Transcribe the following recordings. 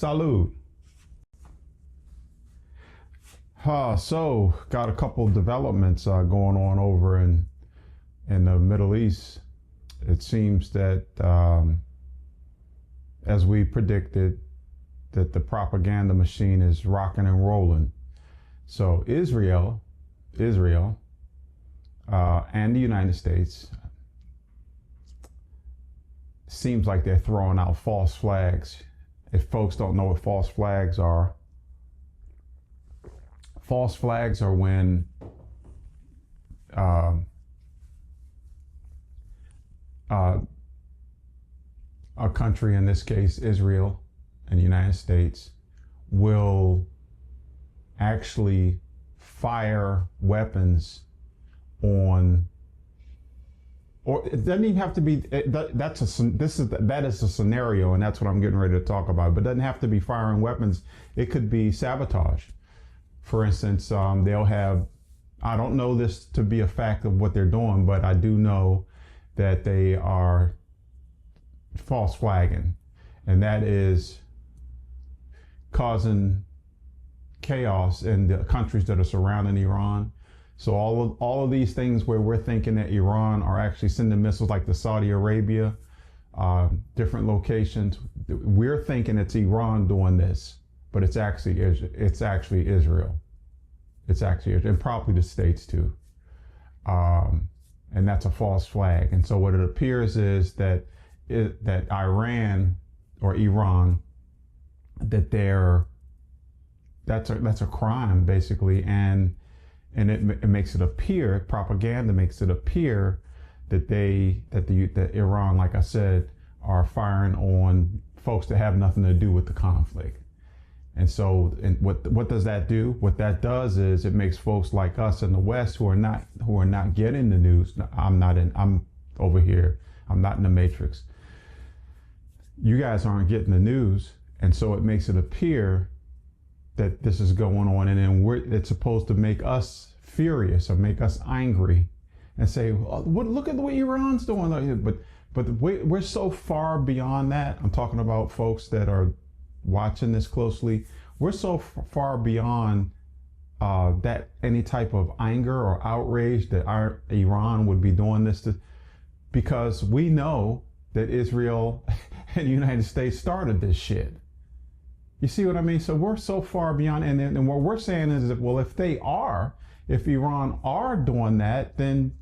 Salud. So got a couple of developments going on over in the Middle East. It seems that, as we predicted, that the propaganda machine is rocking and rolling. So Israel, and the United States seems like they're throwing out false flags. If folks don't know what false flags are when a country, in this case Israel and the United States, will actually fire weapons on, or it doesn't even have to be, that is a scenario, and that's what I'm getting ready to talk about. But it doesn't have to be firing weapons. It could be sabotage. For instance, they'll have, I don't know this to be a fact of what they're doing, but I do know that they are false flagging, and that is causing chaos in the countries that are surrounding Iran. So all of these things where we're thinking that Iran are actually sending missiles, like to Saudi Arabia, different locations, we're thinking it's Iran doing this, but it's actually Israel. It's actually Israel, and probably the States too. And that's a false flag. And so what it appears is that Iran or Iran, that's a crime basically, and it makes it appear, propaganda makes it appear that Iran, like I said, are firing on folks that have nothing to do with the conflict. And so, what does that do? What that does is it makes folks like us in the West who are not getting the news. I'm over here. I'm not in the Matrix. You guys aren't getting the news, and so it makes it appear that this is going on, and then it's supposed to make us furious or make us angry, and say, look at what Iran's doing. But we're so far beyond that. I'm talking about folks that are watching this closely. We're so far beyond that any type of anger or outrage that Iran would be doing this because we know that Israel and the United States started this shit. You see what I mean? So we're so far beyond, and what we're saying is that, well, if Iran are doing that, then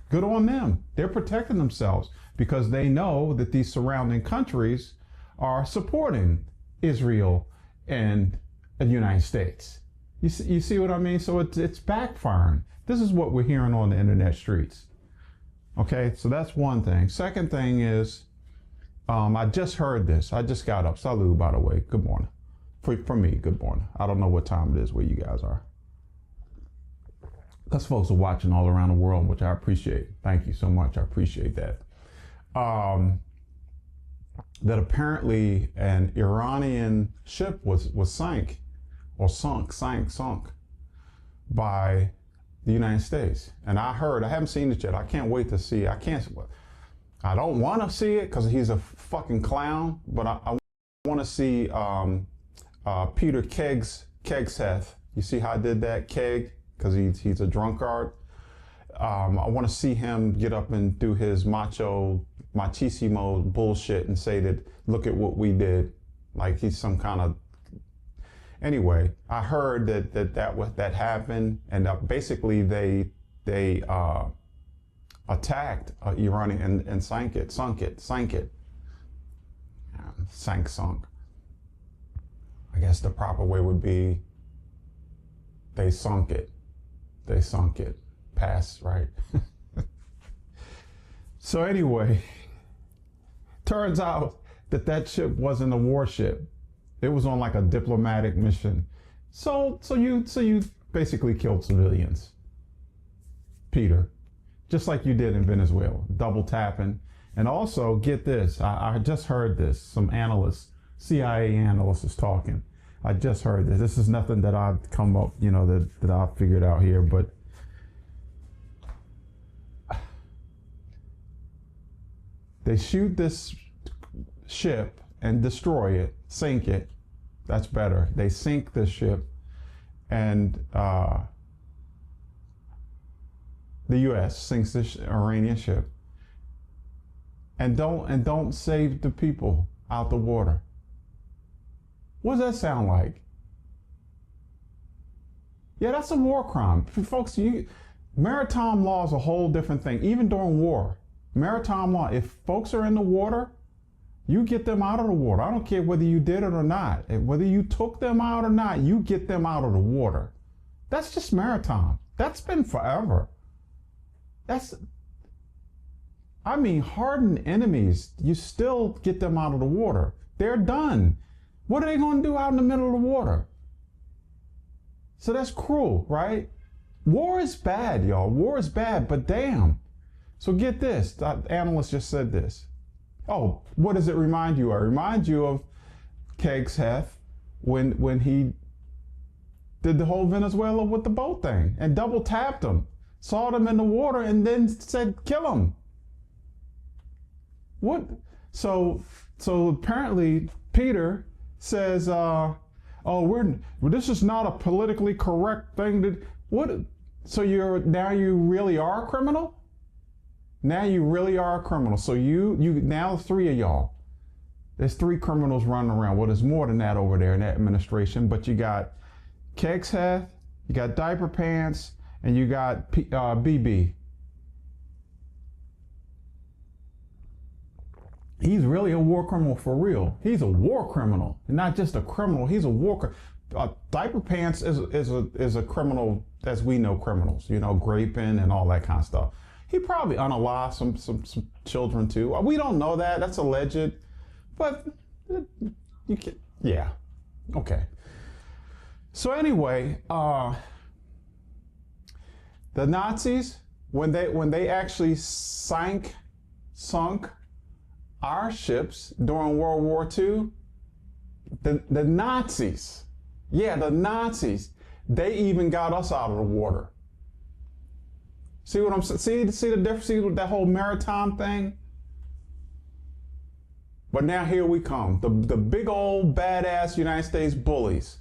good on them. They're protecting themselves because they know that these surrounding countries are supporting Israel and the United States. You see what I mean? So it's backfiring. This is what we're hearing on the internet streets. Okay, so that's one thing. Second thing is, I just heard this. I just got up. Salud, by the way. Good morning. For me, good morning. I don't know what time it is where you guys are. Because folks are watching all around the world, which I appreciate. Thank you so much. I appreciate that. That apparently an Iranian ship was sunk by the United States. And I haven't seen it yet. I can't wait to see it. I don't want to see it because he's a fucking clown, but I want to see Peter Kegseth. You see how I did that? Keg, because he's a drunkard. I want to see him get up and do his machismo bullshit and say that, look at what we did, like he's some kind of. Anyway, I heard that happened, and basically they attacked Iran and sunk it. Sunk. I guess the proper way would be they sunk it. Pass, right? So anyway, turns out that ship wasn't a warship. It was on like a diplomatic mission. So you basically killed civilians, Peter, just like you did in Venezuela, double tapping. And also, get this, I just heard this, some analysts, CIA analysts is talking. I just heard this. This is nothing that I've come up, that I've figured out here, but they shoot this ship and destroy it, sink it, That's better. They sink the ship, and the U.S. sinks the Iranian ship, and don't save the people out the water. What does that sound like? Yeah, that's a war crime, folks. Maritime law is a whole different thing. Even during war, maritime law. If folks are in the water, you get them out of the water. I don't care whether you did it or not. Whether you took them out or not, you get them out of the water. That's just maritime. That's been forever. Hardened enemies, you still get them out of the water. They're done. What are they going to do out in the middle of the water? So that's cruel, right? War is bad, y'all. War is bad, but damn. So get this. The analyst just said this. Oh, what does it remind you of? It reminds you of Kegsheath when he did the whole Venezuela with the boat thing and double tapped them, saw them in the water, and then said, kill them. What? So apparently Peter says, this is not a politically correct thing. What? So you really are a criminal? Now you really are a criminal. So you now 3 of y'all. There's 3 criminals running around. Well, there's more than that over there in that administration. But you got Kegsheath, you got Diaper Pants, and you got BB. He's really a war criminal for real. He's a war criminal, and not just a criminal. He's a war. Diaper Pants is a criminal, as we know criminals. You know, graping and all that kind of stuff. He probably unalived some children too. We don't know that. That's alleged. But you can, yeah, okay. So anyway, the Nazis, when they actually sunk our ships during World War II, the Nazis, the Nazis, they even got us out of the water. See what I'm saying? See the difference? See that whole maritime thing? But now here we come. The big old badass United States bullies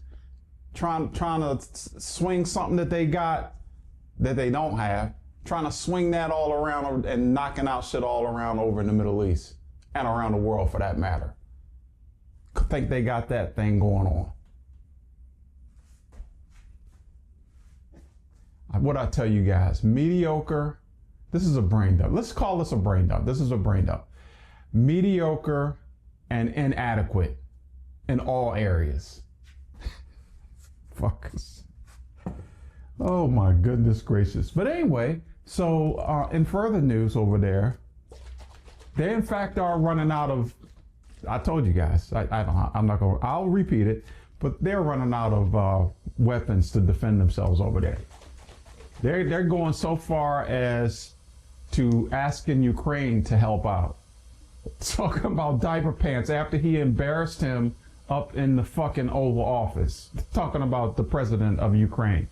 trying to swing something that they got that they don't have, trying to swing that all around and knocking out shit all around over in the Middle East and around the world for that matter. Think they got that thing going on. What I tell you guys, mediocre, this is a brain dump. Let's call this a brain dump. This is a brain dump. Mediocre and inadequate in all areas. Fuckers. Oh my goodness gracious. But anyway, so in further news over there, they in fact are running out of, I told you guys, I'll repeat it, but they're running out of weapons to defend themselves over there. They're going so far as to asking Ukraine to help out. Talking about Diaper Pants after he embarrassed him up in the fucking Oval Office. Talking about the president of Ukraine.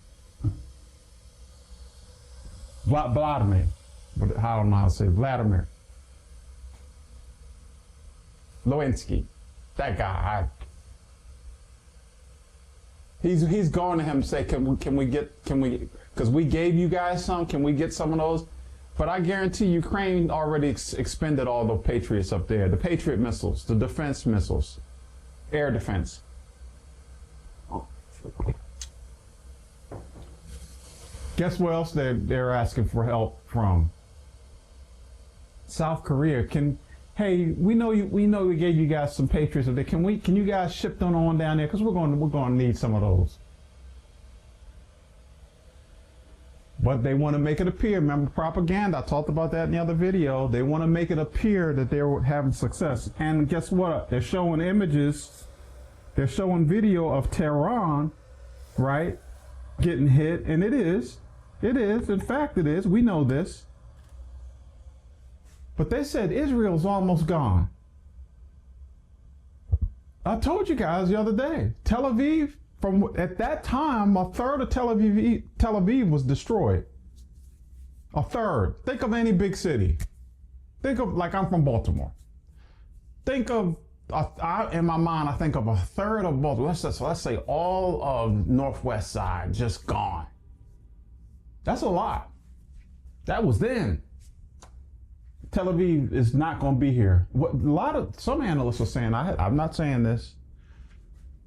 Vladimir. I don't know how to say Vladimir. Lewinsky. That guy. He's going to him and say, can we, because we gave you guys some, can we get some of those? But I guarantee Ukraine already expended all the Patriots up there, the Patriot missiles, the defense missiles, air defense. Guess what else they're asking for help from? South Korea. Hey, we know we gave you guys some Patriots up there. Can you guys ship them on down there? Because we're going to need some of those. But they want to make it appear, remember propaganda, I talked about that in the other video. They want to make it appear that they're having success. And guess what? They're showing images, they're showing video of Tehran, right, getting hit. And it is, in fact it is, we know this. But they said Israel's almost gone. I told you guys the other day, Tel Aviv, at that time, a third of Tel Aviv was destroyed. A third. Think of any big city. Think of, like I'm from Baltimore. Think of in my mind, I think of a third of both. Let's say all of Northwest Side just gone. That's a lot. That was then. Tel Aviv is not going to be here. Some analysts are saying, I'm not saying this.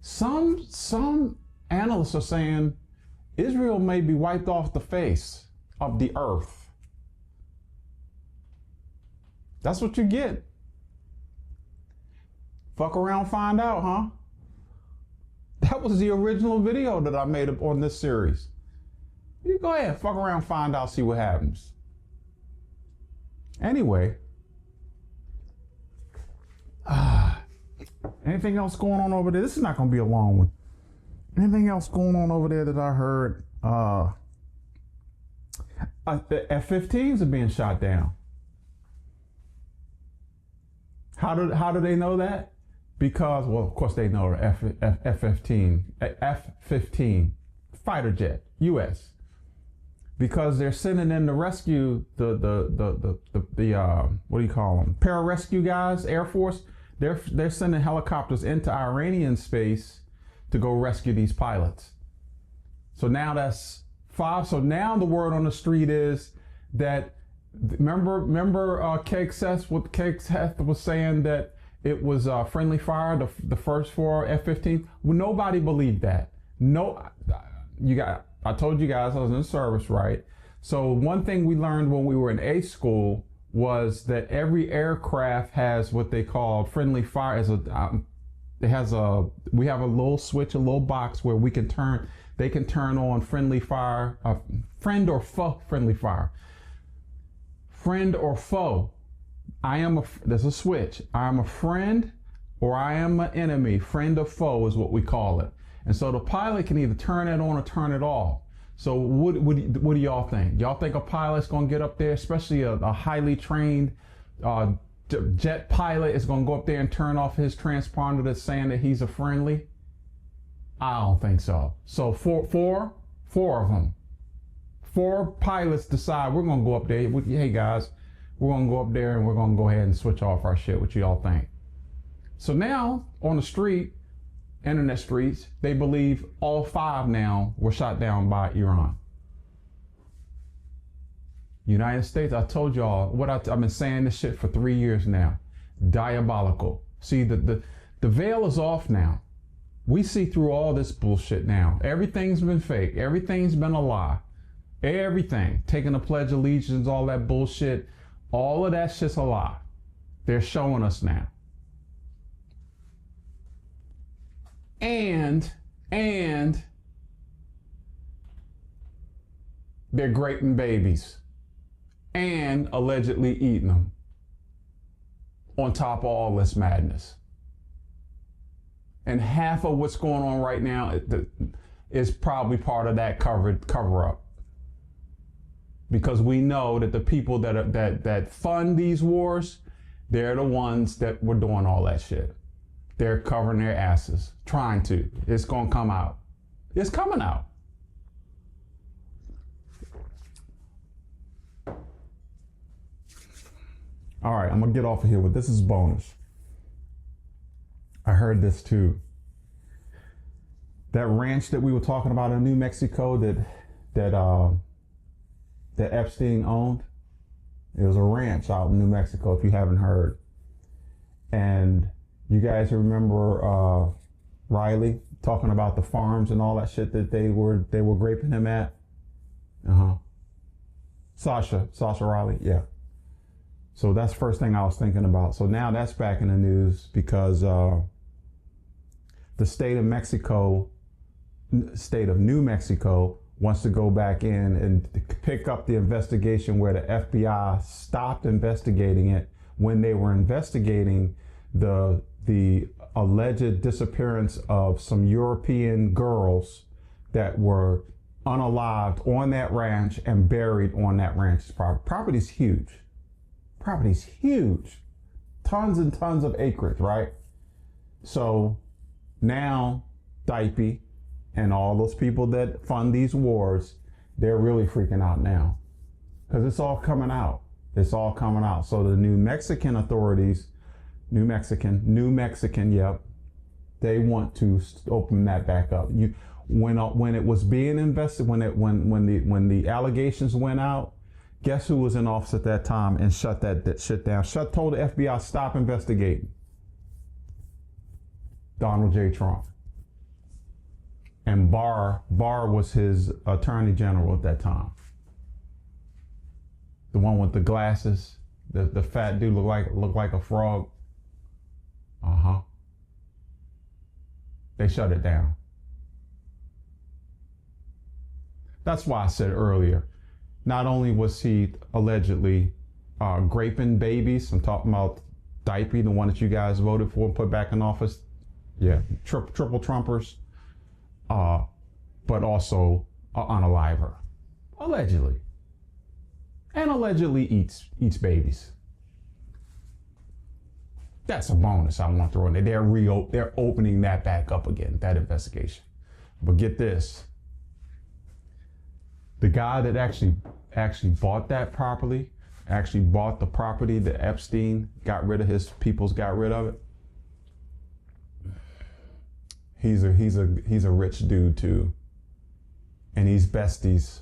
Some analysts are saying Israel may be wiped off the face of the earth. That's what you get. Fuck around, find out, huh? That was the original video that I made on this series. You go ahead, fuck around, find out, see what happens. Anyway, anything else going on over there? This is not going to be a long one. Anything else going on over there that I heard? The F-15s are being shot down. How do they know that? Because, well, of course they know F-15 fighter jet, U.S. Because they're sending in to rescue the what do you call them? Pararescue guys, Air Force. They're sending helicopters into Iranian space to go rescue these pilots. So now that's 5. So now the word on the street is that remember Keg Seth, what Keg Seth was saying, that it was friendly fire, the first 4 F-15. Well, nobody believed that. No, I told you guys I was in the service, right? So one thing we learned when we were in A school was that every aircraft has what they call friendly fire. We have a little switch, a little box where they can turn on friendly fire, friend or foe friendly fire. Friend or foe. There's a switch. I am a friend or I am an enemy. Friend or foe is what we call it. And so the pilot can either turn it on or turn it off. So what do y'all think? Y'all think a pilot's gonna get up there, especially a highly trained jet pilot, is gonna go up there and turn off his transponder that's saying that he's a friendly? I don't think so. So four of them. 4 pilots decide we're gonna go up there. Hey guys, we're gonna go up there and we're gonna go ahead and switch off our shit. What y'all think? So now on the street, internet streets, they believe all 5 now were shot down by Iran. United States, I told y'all I've been saying this shit for 3 years now. Diabolical. See, the veil is off now. We see through all this bullshit now. Everything's been fake. Everything's been a lie. Everything. Taking the Pledge of Allegiance, all that bullshit. All of that shit's a lie. They're showing us now. And they're raping babies and allegedly eating them on top of all this madness. And half of what's going on right now is probably part of that cover up. Because we know that the people that fund these wars, they're the ones that were doing all that shit. They're covering their asses, trying to. It's gonna come out. It's coming out. All right, I'm gonna get off of here, but this is bonus. I heard this too. That ranch that we were talking about in New Mexico that Epstein owned, it was a ranch out in New Mexico, if you haven't heard. And you guys remember Riley talking about the farms and all that shit that they were graping him at? Sasha Riley, yeah. So that's the first thing I was thinking about. So now that's back in the news because the state of New Mexico wants to go back in and pick up the investigation where the FBI stopped investigating it when they were investigating the alleged disappearance of some European girls that were unalived on that ranch and buried on that ranch's property. Property's huge. Property's huge. Tons and tons of acreage, right? So now Diape and all those people that fund these wars, they're really freaking out now because it's all coming out. It's all coming out. So the New Mexican authorities, New Mexican, yep. They want to open that back up. When it was being invested, when the allegations went out, guess who was in office at that time and shut that shit down? Told the FBI stop investigating. Donald J. Trump. And Barr was his attorney general at that time. The one with the glasses, the fat dude looked like a frog. They shut it down. That's why I said earlier, not only was he allegedly raping babies, I'm talking about Diaper, the one that you guys voted for and put back in office. Yeah, triple Trumpers. But also unaliver. Allegedly. And allegedly eats babies. That's a bonus I want to throw in there. They're opening that back up again, that investigation. But get this. The guy that actually bought that property, actually bought the property that Epstein got rid of, his peoples got rid of it. He's a rich dude too. And he's besties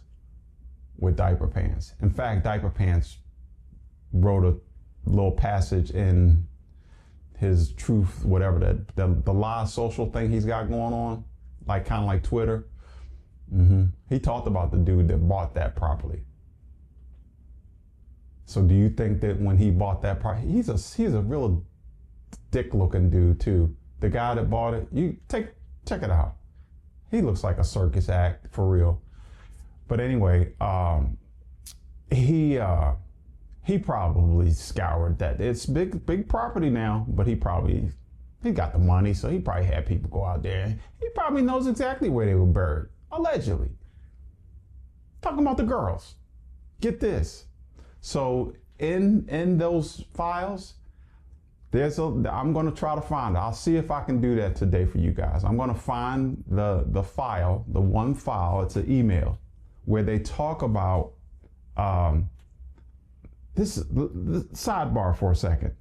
with Diaper Pants. In fact, Diaper Pants wrote a little passage in his Truth, whatever the live social thing he's got going on, like kind of like Twitter. He talked about the dude that bought that property. So do you think that when he bought that property, he's a real dick-looking dude too. The guy that bought it, you check it out. He looks like a circus act for real. But anyway, he probably scoured that. It's big property now, but he got the money, so he probably had people go out there. He probably knows exactly where they were buried, allegedly. Talking about the girls. Get this. So in those files, I'm going to try to find it. I'll see if I can do that today for you guys. I'm going to find the file, the one file. It's an email where they talk about this. The sidebar for a second.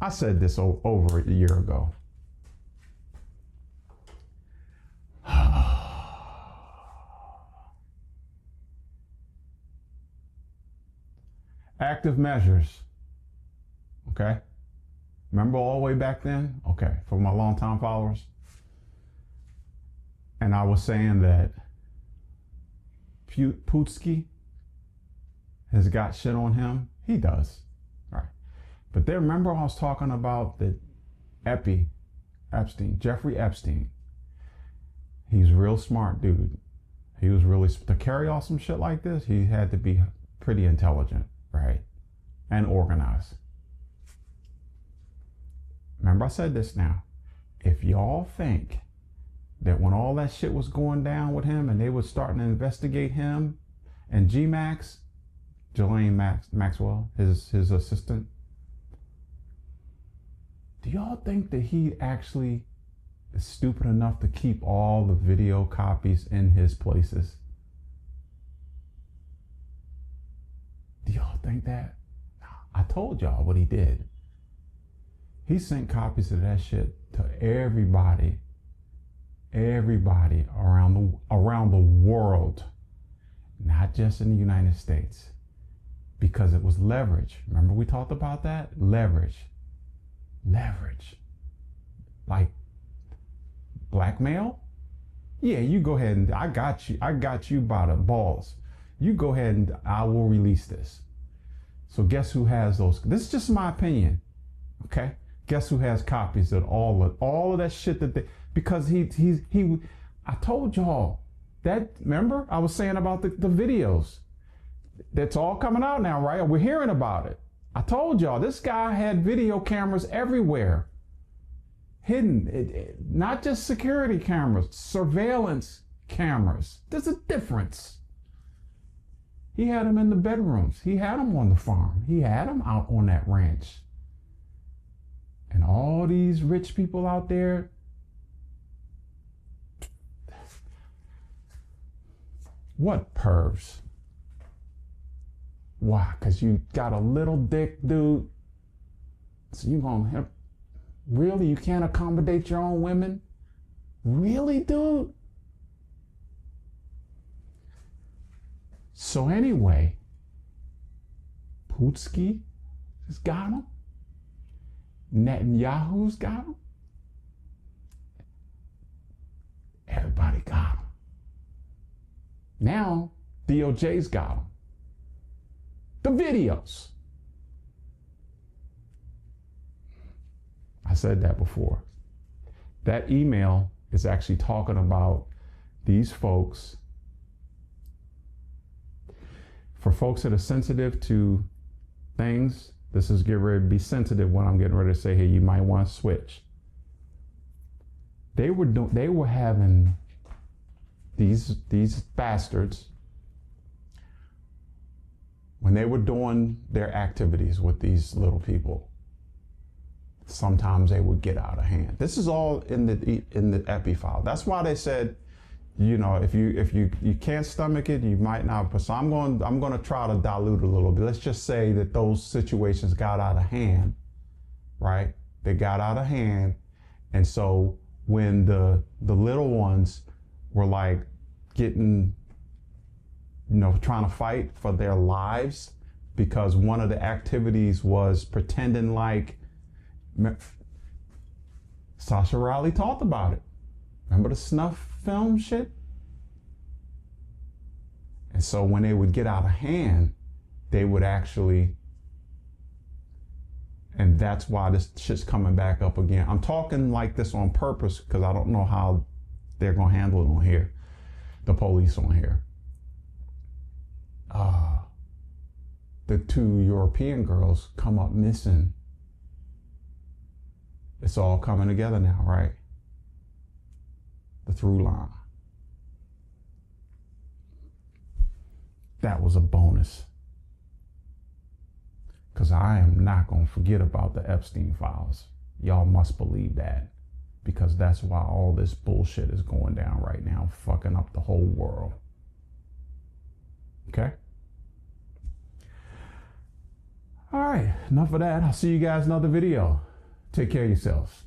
I said this over a year ago. Active measures. Okay. Remember all the way back then? Okay, for my longtime followers. And I was saying that Putski has got shit on him. He does. All right. But then remember I was talking about the Jeffrey Epstein. He's a real smart dude. He was really, to carry off some shit like this, he had to be pretty intelligent, right? And organized. Remember I said this now. If y'all think that when all that shit was going down with him and they were starting to investigate him and Ghislaine Maxwell, his assistant, do y'all think that he actually is stupid enough to keep all the video copies in his places? Do y'all think that? I told y'all what he did. He sent copies of that shit to everybody around the world, not just in the United States, because it was leverage. Remember we talked about that? Leverage. Like blackmail? Yeah, you go ahead and I got you by the balls. You go ahead and I will release this. So guess who has those? This is just my opinion. Okay? Guess who has copies of all of that shit that because I told y'all that, remember I was saying about the videos. That's all coming out now, right? We're hearing about it. I told y'all this guy had video cameras everywhere. Hidden, not just security cameras, surveillance cameras. There's a difference. He had them in the bedrooms. He had them on the farm. He had them out on that ranch. And all these rich people out there, what pervs? Why? Because you got a little dick, dude. So you gonna Really? You can't accommodate your own women? Really, dude? So anyway, Putski has got him. Netanyahu's got him. Everybody got him. Now, DOJ's got him. The videos. I said that before. That email is actually talking about these folks. For folks that are sensitive to things, this is get ready to be sensitive when I'm getting ready to say, hey, you might want to switch. They were having these bastards, when they were doing their activities with these little people, sometimes they would get out of hand. This is all in the epi file. That's why they said, you know, if you can't stomach it, you might not. So I'm going to try to dilute a little bit. Let's just say that those situations got out of hand, right? They got out of hand, and so when the little ones were like getting, you know, trying to fight for their lives because one of the activities was pretending like Sasha Riley talked about it. Remember the snuff film shit? And so when they would get out of hand, they would actually, and that's why this shit's coming back up again. I'm talking like this on purpose because I don't know how they're going to handle it on here, the police on here. The 2 European girls come up missing. It's all coming together now, right? The through line. That was a bonus. Because I am not going to forget about the Epstein files. Y'all must believe that. Because that's why all this bullshit is going down right now, fucking up the whole world. Okay? All right, enough of that. I'll see you guys in another video. Take care of yourselves.